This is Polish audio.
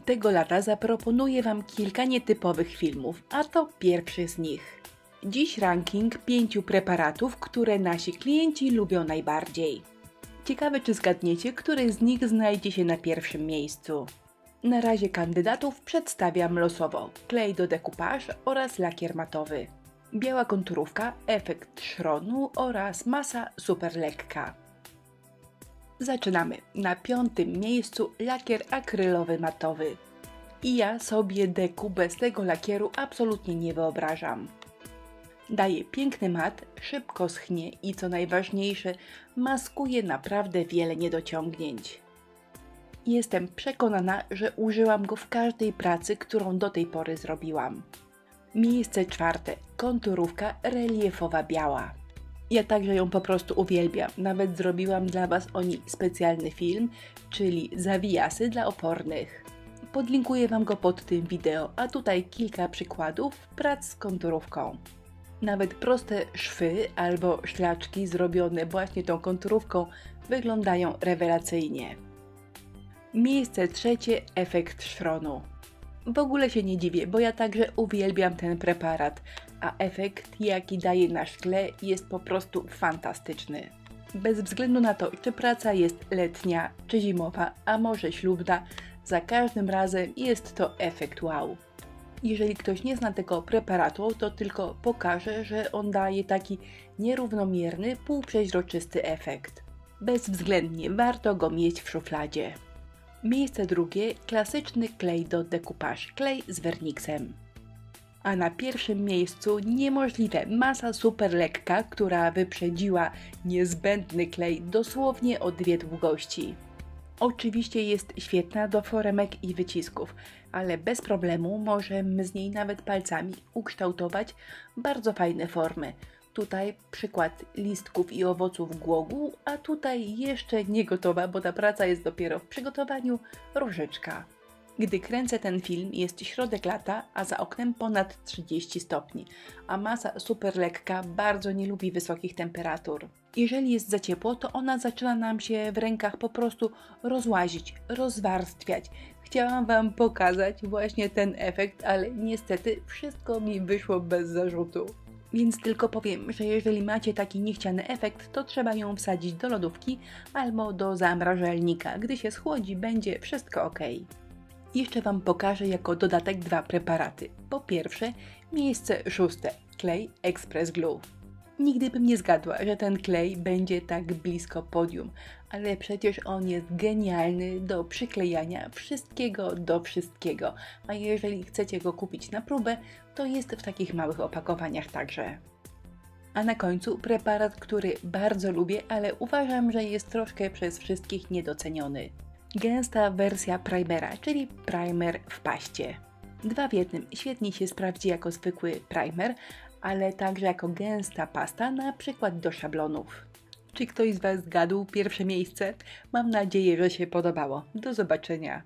Tego lata zaproponuję Wam kilka nietypowych filmów, a to pierwszy z nich. Dziś ranking 5 preparatów, które nasi klienci lubią najbardziej. Ciekawe, czy zgadniecie, który z nich znajdzie się na pierwszym miejscu. Na razie kandydatów przedstawiam losowo: klej do decoupage oraz lakier matowy, biała konturówka, efekt szronu oraz masa super lekka. Zaczynamy. Na 5. miejscu lakier akrylowy matowy. I ja sobie deku bez tego lakieru absolutnie nie wyobrażam. Daje piękny mat, szybko schnie i co najważniejsze, maskuje naprawdę wiele niedociągnięć. Jestem przekonana, że użyłam go w każdej pracy, którą do tej pory zrobiłam. Miejsce 4. Konturówka reliefowa biała. Ja także ją po prostu uwielbiam. Nawet zrobiłam dla Was o niej specjalny film, czyli zawijasy dla opornych. Podlinkuję Wam go pod tym wideo, a tutaj kilka przykładów prac z konturówką. Nawet proste szwy albo szlaczki zrobione właśnie tą konturówką wyglądają rewelacyjnie. Miejsce 3. efekt szronu. W ogóle się nie dziwię, bo ja także uwielbiam ten preparat, a efekt, jaki daje na szkle, jest po prostu fantastyczny. Bez względu na to, czy praca jest letnia, czy zimowa, a może ślubna, za każdym razem jest to efekt wow. Jeżeli ktoś nie zna tego preparatu, to tylko pokażę, że on daje taki nierównomierny, półprzeźroczysty efekt. Bezwzględnie warto go mieć w szufladzie. Miejsce 2. klasyczny klej do decoupage, klej z werniksem. A na pierwszym miejscu niemożliwe masa super lekka, która wyprzedziła niezbędny klej dosłownie o 2 długości. Oczywiście jest świetna do foremek i wycisków, ale bez problemu możemy z niej nawet palcami ukształtować bardzo fajne formy. Tutaj przykład listków i owoców głogu, a tutaj jeszcze nie gotowa, bo ta praca jest dopiero w przygotowaniu, różyczka. Gdy kręcę ten film, jest środek lata, a za oknem ponad 30 stopni, a masa super lekka bardzo nie lubi wysokich temperatur. Jeżeli jest za ciepło, to ona zaczyna nam się w rękach po prostu rozłazić, rozwarstwiać. Chciałam Wam pokazać właśnie ten efekt, ale niestety wszystko mi wyszło bez zarzutu. Więc tylko powiem, że jeżeli macie taki niechciany efekt, to trzeba ją wsadzić do lodówki albo do zamrażalnika. Gdy się schłodzi, będzie wszystko ok. Jeszcze Wam pokażę jako dodatek 2 preparaty. Po pierwsze, miejsce 6. klej Express Glue. Nigdy bym nie zgadła, że ten klej będzie tak blisko podium, ale przecież on jest genialny do przyklejania wszystkiego do wszystkiego, a jeżeli chcecie go kupić na próbę, to jest w takich małych opakowaniach także. A na końcu preparat, który bardzo lubię, ale uważam, że jest troszkę przez wszystkich niedoceniony. Gęsta wersja primera, czyli primer w paście. 2 w 1, świetnie się sprawdzi jako zwykły primer, ale także jako gęsta pasta, na przykład do szablonów. Czy ktoś z Was zgadł pierwsze miejsce? Mam nadzieję, że się podobało. Do zobaczenia.